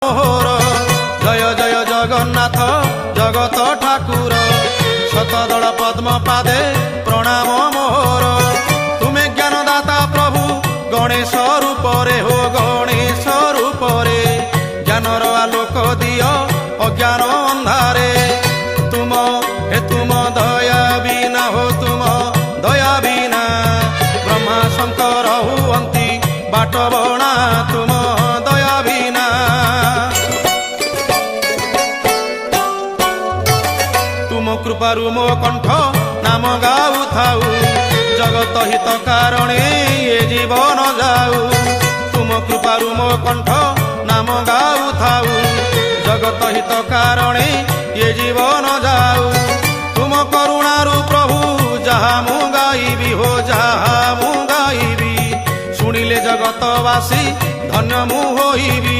মোহর জয় জয় জগন্নাথ জগত ঠাকুর শতদল পদ্ম পাদে প্রণাম মোহর তুমি জ্ঞানদাতা প্রভু গণেশ রূপরে হো গণেশ রূপরে জ্ঞানর আলোক দিও অজ্ঞান ଅନ୍ଧାରେ তুম দয়া বিনা হো তুম দয়া বিনা ব্রহ্মা শঙ্কর হুয়ন্তি বাট বଣା তুম দয়া বিনা তুম কৃপারু মো কণ্ঠ নাম গাউ থাউ জগত হিত কারণে এ জীবন যাউ তুম কৃপারু মো কণ্ঠ নাম গাউ থাউ জগত হিত কারণে এ জীবন যাউ তুম করুণারু প্রভু যাহা মু গাইবি হো যাহা মু গাইবি শুনিলে জগতবাসী ধন্য মু হইবি।